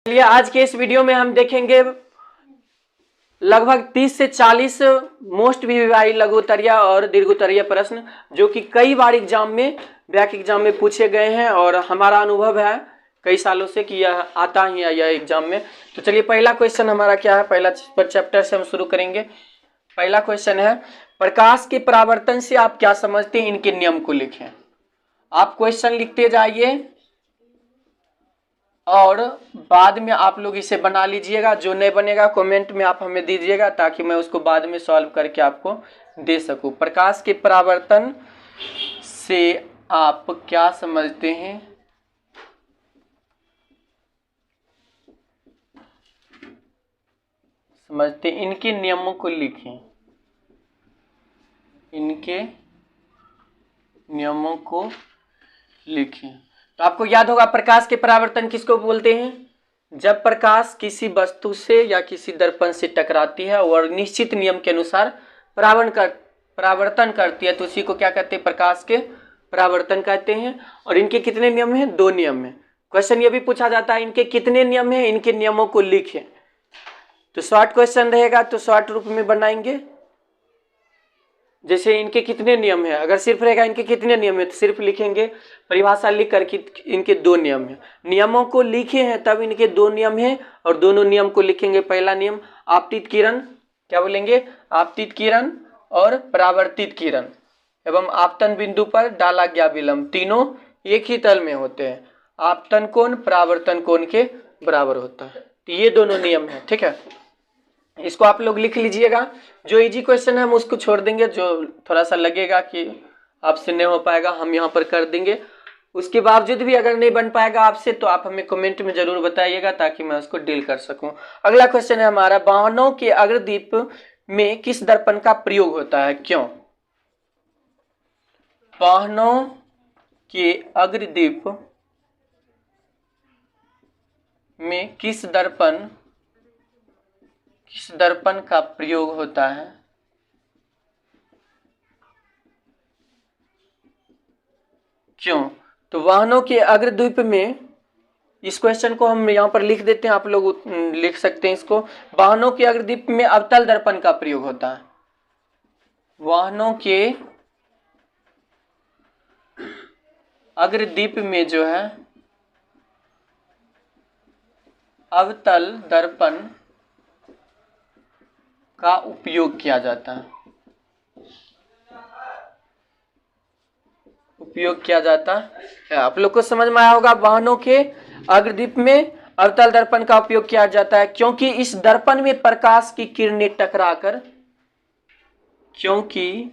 चलिए आज के इस वीडियो में हम देखेंगे लगभग 30 से 40 मोस्ट वीवीआई लघुत्तरीय और दीर्घोत्तरीय प्रश्न जो कि कई बार एग्जाम में बैक एग्जाम में पूछे गए हैं और हमारा अनुभव है कई सालों से कि यह आता ही है यह एग्जाम में। तो चलिए पहला क्वेश्चन हमारा क्या है, पहला चैप्टर से हम शुरू करेंगे। पहला क्वेश्चन है, प्रकाश के परावर्तन से आप क्या समझते हैं, इनके नियम को लिखें। आप क्वेश्चन लिखते जाइए और बाद में आप लोग इसे बना लीजिएगा। जो नहीं बनेगा कमेंट में आप हमें दीजिएगा ताकि मैं उसको बाद में सॉल्व करके आपको दे सकूं। प्रकाश के परावर्तन से आप क्या समझते हैं, इनके नियमों को लिखें। इनके नियमों को लिखें। तो आपको याद होगा प्रकाश के परावर्तन किसको बोलते हैं, जब प्रकाश किसी वस्तु से या किसी दर्पण से टकराती है और निश्चित नियम के अनुसार परावर्तन करती है तो उसी को क्या कहते हैं, प्रकाश के परावर्तन कहते हैं। और इनके कितने नियम हैं, 2 नियम हैं। क्वेश्चन ये भी पूछा जाता है इनके कितने नियम हैं, इनके नियमों को लिखें। तो शॉर्ट क्वेश्चन रहेगा तो शॉर्ट रूप में बनाएंगे। जैसे इनके कितने नियम है, अगर सिर्फ रहेगा इनके कितने नियम है तो सिर्फ लिखेंगे परिभाषा लिख करके इनके 2 नियम है। नियमों को लिखे हैं तब इनके 2 नियम हैं और दोनों नियम को लिखेंगे। पहला नियम, आपतित किरण, क्या बोलेंगे, आपतित किरण और परावर्तित किरण एवं आपतन बिंदु पर डाला गया विलंब तीनों एक ही तल में होते हैं। आपतन कोण परावर्तन कोण के बराबर होता है। तो ये दोनों नियम है, ठीक है। इसको आप लोग लिख लीजिएगा। जो इजी क्वेश्चन है हम उसको छोड़ देंगे, जो थोड़ा सा लगेगा कि आपसे नहीं हो पाएगा हम यहाँ पर कर देंगे। उसके बावजूद भी अगर नहीं बन पाएगा आपसे तो आप हमें कमेंट में जरूर बताइएगा ताकि मैं उसको डील कर सकूं। अगला क्वेश्चन है हमारा, वाहनों के अग्रदीप में किस दर्पण का प्रयोग होता है, क्यों। वाहनों के अग्रदीप में किस दर्पण का प्रयोग होता है, क्यों। तो वाहनों के अग्रदीप में, इस क्वेश्चन को हम यहाँ पर लिख देते हैं, आप लोग लिख सकते हैं इसको। वाहनों के अग्रदीप में अवतल दर्पण का प्रयोग होता है। वाहनों के अग्रदीप में जो है अवतल दर्पण का उपयोग किया जाता है, आप लोग को समझ में आया होगा। वाहनों के अग्रदीप में अवतल दर्पण का उपयोग किया जाता है क्योंकि इस दर्पण में प्रकाश की किरणें टकराकर, क्योंकि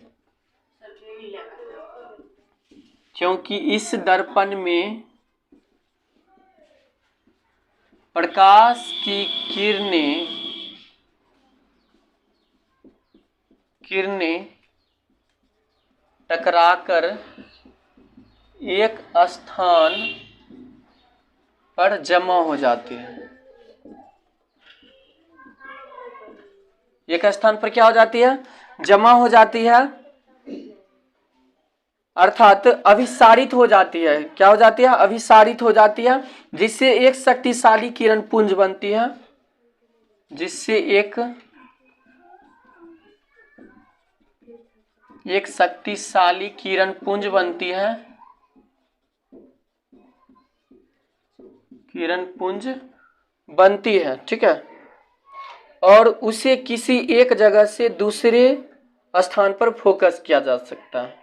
इस दर्पण में प्रकाश की किरणें टकराकर एक स्थान पर जमा हो जाती है। एक स्थान पर क्या हो जाती है, जमा हो जाती है, अर्थात अभिसारित हो जाती है। क्या हो जाती है, अभिसारित हो जाती है, जिससे एक शक्तिशाली किरण पुंज बनती है, एक शक्तिशाली किरण पुंज बनती है, ठीक है। और उसे किसी एक जगह से दूसरे स्थान पर फोकस किया जा सकता है।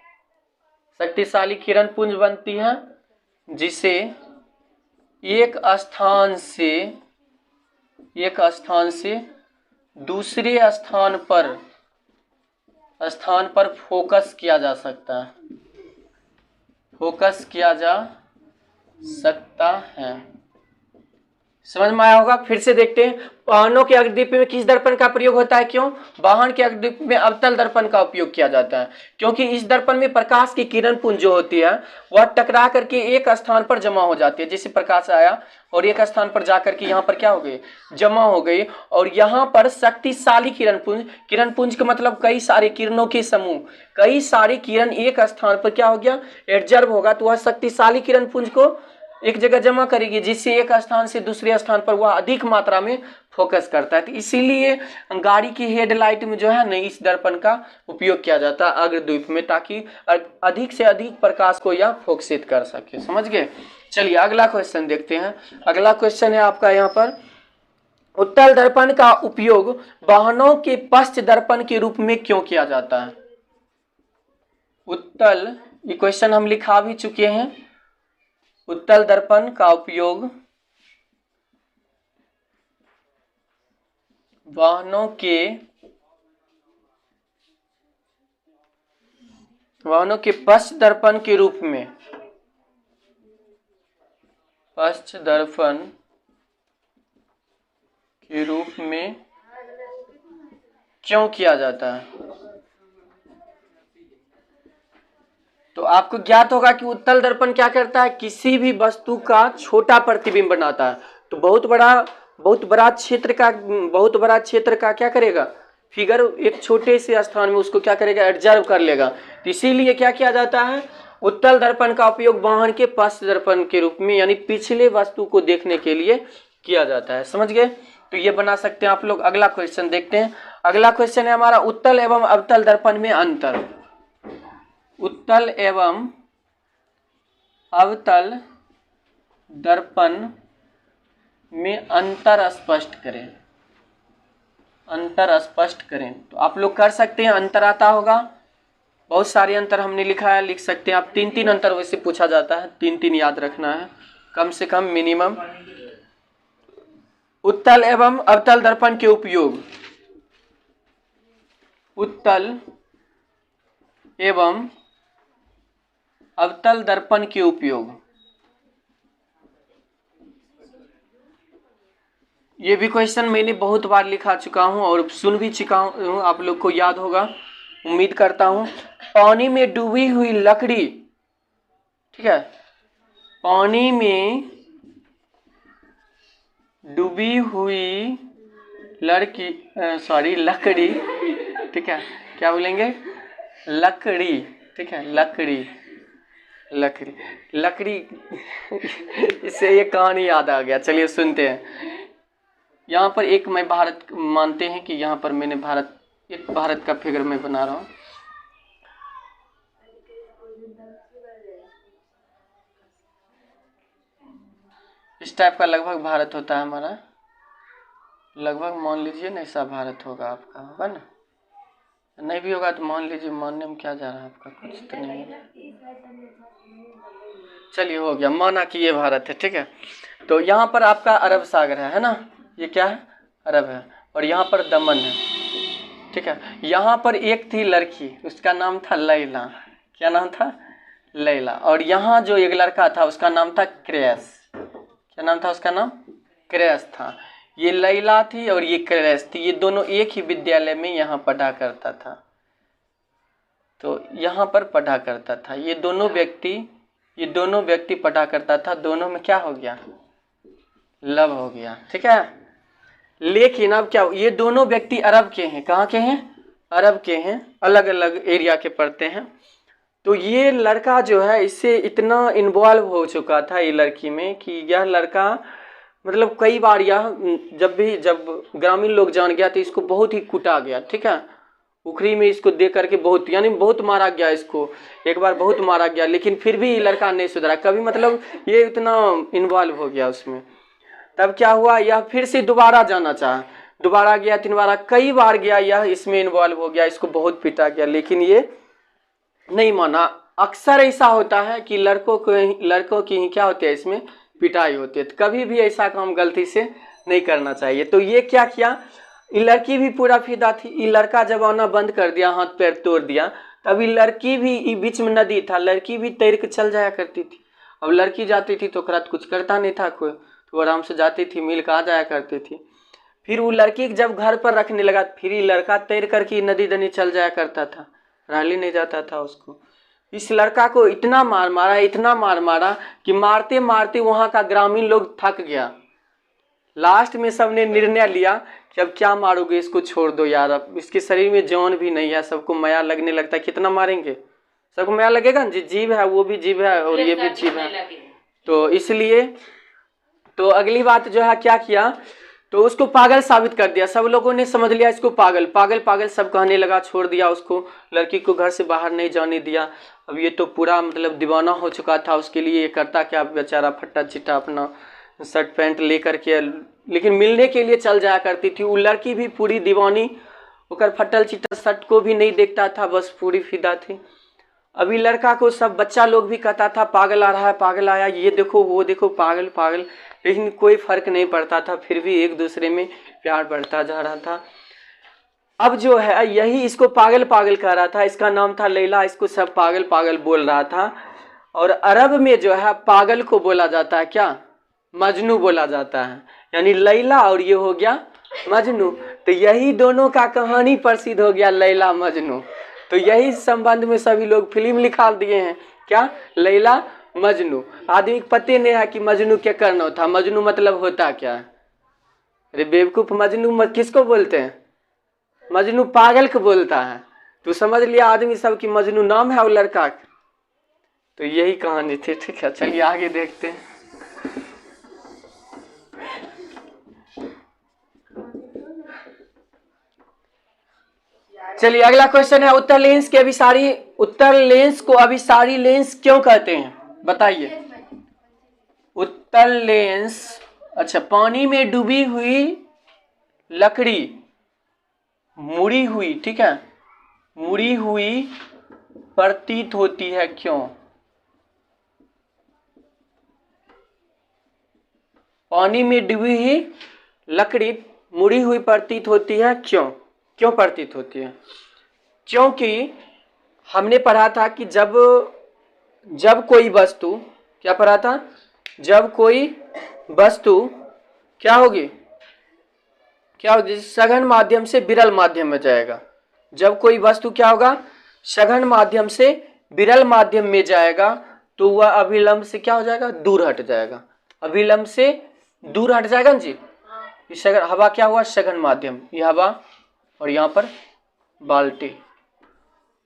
शक्तिशाली किरण पुंज बनती है जिसे एक स्थान से दूसरे स्थान पर फोकस किया जा सकता है। समझ में आया होगा। फिर से देखते हैं, वाहनों के अग्रदीप में किस दर्पण का प्रयोग होता है, क्यों। वाहन के अग्रदीप में अवतल दर्पण का उपयोग किया जाता है क्योंकि इस दर्पण में प्रकाश की किरण पुंज जो होती है वह टकरा करके एक स्थान पर जमा हो जाती है। जैसे प्रकाश आया और एक स्थान पर जाकर के यहाँ पर क्या हो गई, जमा हो गई। और यहाँ पर शक्तिशाली किरण पुंज का मतलब कई सारे किरणों के समूह, कई सारे किरण एक स्थान पर क्या हो गया, एब्जॉर्ब होगा, तो वह शक्तिशाली किरण पुंज को एक जगह जमा करेगी, जिससे एक स्थान से दूसरे स्थान पर वह अधिक मात्रा में फोकस करता है। तो इसीलिए गाड़ी की हेडलाइट में जो है ना इस दर्पण का उपयोग किया जाता है अग्रद्वीप में, ताकि अधिक से अधिक प्रकाश को यह फोकसित कर सके। समझ गए? चलिए अगला क्वेश्चन देखते हैं। अगला क्वेश्चन है आपका यहाँ पर, उत्तल दर्पण का उपयोग वाहनों के पश्च दर्पण के रूप में क्यों किया जाता है? उत्तल, ये क्वेश्चन हम लिखा भी चुके हैं। उत्तल दर्पण का उपयोग वाहनों के पश्च दर्पण के रूप में, पश्च दर्पण के रूप में क्यों किया जाता है? तो आपको ज्ञात होगा कि उत्तल दर्पण क्या करता है, किसी भी वस्तु का छोटा प्रतिबिंब बनाता है। तो बहुत बड़ा क्षेत्र का क्या करेगा, फिगर एक छोटे से स्थान में उसको क्या करेगा, एब्जर्व कर लेगा। तो इसीलिए क्या किया जाता है, उत्तल दर्पण का उपयोग वाहन के पश्च दर्पण के रूप में, यानी पिछले वस्तु को देखने के लिए किया जाता है। समझ गए? तो ये बना सकते हैं आप लोग। अगला क्वेश्चन देखते हैं। अगला क्वेश्चन है हमारा, उत्तल एवं अवतल दर्पण में अंतर। उत्तल एवं अवतल दर्पण में अंतर स्पष्ट करें। अंतर स्पष्ट करें। तो आप लोग कर सकते हैं, अंतर आता होगा, बहुत सारे अंतर हमने लिखा है, लिख सकते हैं आप। 3 अंतर वैसे पूछा जाता है, 3 याद रखना है कम से कम, मिनिमम। उत्तल एवं अवतल दर्पण के उपयोग, उत्तल एवं अवतल दर्पण के उपयोग, ये भी क्वेश्चन मैंने बहुत बार लिखा चुका हूं और सुन भी चुका हूं, आप लोग को याद होगा, उम्मीद करता हूं। पानी में डूबी हुई लकड़ी, ठीक है, पानी में डूबी हुई लकड़ी, ठीक है, क्या बोलेंगे, लकड़ी, ठीक है, लकड़ी इससे ये कहानी याद आ गया। चलिए सुनते हैं। यहाँ पर एक मैं भारत मानते हैं कि यहाँ पर मैंने एक भारत का फिगर मैं बना रहा हूँ। इस टाइप का लगभग भारत होता है हमारा, लगभग मान लीजिए ना ऐसा भारत होगा आपका, होगा ना, नहीं भी होगा तो मान लीजिए, मानने में क्या जा रहा है आपका, कुछ तो नहीं है। चलिए हो गया, माना कि ये भारत है, ठीक है। तो यहाँ पर आपका अरब सागर है ना, ये क्या है, अरब है, और यहाँ पर दमन है, ठीक है। यहाँ पर एक थी लड़की, उसका नाम था लैला, क्या नाम था, लैला। और यहाँ जो एक लड़का था उसका नाम था क्रेस, क्या नाम था उसका, नाम क्रेस था। ये लैला थी और ये क्रेस थी, ये दोनों एक ही विद्यालय में यहाँ पढ़ा करता था। तो यहाँ पर पढ़ा करता था, ये दोनों व्यक्ति पढ़ा करता था, दोनों में क्या हो गया, लव हो गया, ठीक है। लेकिन अब क्या, ये दोनों व्यक्ति अरब के हैं, कहाँ के हैं, अरब के हैं, अलग अलग एरिया के पढ़ते हैं। तो ये लड़का जो है इससे इतना इन्वॉल्व हो चुका था ये लड़की में कि यह लड़का मतलब कई बार यह जब ग्रामीण लोग जान गया तो इसको बहुत ही कूटा गया, ठीक है। उखरी में इसको दे करके बहुत मारा गया, इसको एक बार बहुत मारा गया, लेकिन फिर भी ये लड़का नहीं सुधरा कभी, मतलब ये इतना इन्वॉल्व हो गया उसमें। तब क्या हुआ, यह फिर से दोबारा जाना चाहा, दोबारा गया, 3 बार, कई बार गया, यह इसमें इन्वॉल्व हो गया, इसको बहुत पीटा गया, लेकिन ये नहीं माना। अक्सर ऐसा होता है कि लड़कों की ही क्या होती है, इसमें पिटाई होती है। तो कभी भी ऐसा काम गलती से नहीं करना चाहिए। तो ये क्या किया, ये लड़की भी पूरा फिदा थी, ये लड़का जब आना बंद कर दिया, हाथ पैर तोड़ दिया, तभी लड़की भी, बीच में नदी था, लड़की भी तैर के चल जाया करती थी। अब लड़की जाती थी तो कुछ करता नहीं था कोई, तो आराम से जाती थी, मिल कर आ जाया करती थी। फिर वो लड़की जब घर पर रखने लगा, फिर ये लड़का तैर करके नदी दनी चल जाया करता था, रह नहीं जाता था उसको। इस लड़का को इतना मार मारा कि मारते मारते वहाँ का ग्रामीण लोग थक गया। लास्ट में सबने निर्णय लिया कि अब क्या मारोगे, इसको छोड़ दो यार, अब इसके शरीर में जान भी नहीं है, सबको माया लगने लगता है, कितना मारेंगे, सबको माया लगेगा ना, जीव है, वो भी जीव है और ये भी जीव है, तो इसलिए तो अगली बात जो है क्या किया, तो उसको पागल साबित कर दिया। सब लोगों ने समझ लिया इसको पागल पागल पागल सब कहने लगा, छोड़ दिया उसको, लड़की को घर से बाहर नहीं जाने दिया। अब ये तो पूरा मतलब दीवाना हो चुका था उसके लिए, ये करता क्या बेचारा, फट्टा चिट्टा अपना शर्ट पैंट लेकर के, लेकिन मिलने के लिए चल जाया करती थी। वो लड़की भी पूरी दीवानी, उकर फटल चिट्टा शर्ट को भी नहीं देखता था, बस पूरी फिदा थी। अभी लड़का को सब बच्चा लोग भी कहता था पागल आ रहा है, पागल आया, ये देखो वो देखो, पागल पागल, लेकिन कोई फर्क नहीं पड़ता था, फिर भी एक दूसरे में प्यार बढ़ता जा रहा था। अब जो है यही इसको पागल पागल कह रहा था, इसका नाम था लैला, इसको सब पागल पागल बोल रहा था। और अरब में जो है पागल को बोला जाता है क्या, मजनू बोला जाता है, यानी लैला और ये हो गया मजनू। तो यही दोनों का कहानी प्रसिद्ध हो गया, लैला मजनू। तो यही संबंध में सभी लोग फिल्म लिखा दिए हैं, क्या, लैला मजनू। आदमी को पते नहीं है कि मजनू क्या करना था, मजनू मतलब होता क्या है। अरे बेवकूफ, मजनू किसको बोलते हैं, मजनू पागल को बोलता है। तो समझ लिया आदमी सब कि मजनू नाम है वो लड़का। तो यही कहानी थी, ठीक है। चलिए आगे देखते हैं। चलिए अगला क्वेश्चन है, उत्तर लेंस के अभिसारी, उत्तर लेंस को अभिसारी लेंस क्यों कहते हैं, बताइए। उत्तर लेंस, अच्छा, पानी में डूबी हुई लकड़ी मुड़ी हुई, ठीक है, मुड़ी हुई प्रतीत होती है, क्यों। पानी में डूबी हुई लकड़ी मुड़ी हुई प्रतीत होती है, क्यों, क्यों प्रतीत होती है। क्योंकि हमने पढ़ा था कि जब कोई वस्तु, क्या पढ़ा था, जब कोई वस्तु क्या होगी, क्या होगी, सघन माध्यम से विरल माध्यम में जाएगा। जब कोई वस्तु क्या होगा, सघन माध्यम से विरल माध्यम में जाएगा, तो वह अभिलंब से क्या हो जाएगा, दूर हट जाएगा, अभिलंब से दूर हट जाएगा ना जी। हवा क्या हुआ, सघन माध्यम, ये हवा, और यहाँ पर बाल्टी,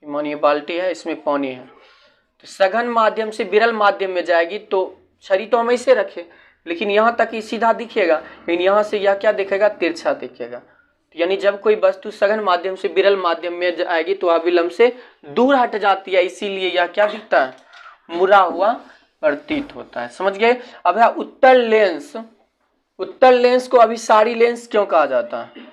मानिए बाल्टी है, इसमें पानी है, तो सघन माध्यम से विरल माध्यम में जाएगी। तो छड़ी तो हम ऐसे रखे, लेकिन यहाँ तक ही सीधा दिखेगा, लेकिन यहाँ से यह क्या दिखेगा, तिरछा दिखेगा। तो यानी जब कोई वस्तु सघन माध्यम से विरल माध्यम में आएगी तो अभिलंब से दूर हट जाती है, इसीलिए यह क्या दिखता है, मुड़ा हुआ प्रतीत होता है। समझ गए। अब है उत्तर लेंस, उत्तर लेंस को अभिसारी लेंस क्यों कहा जाता है,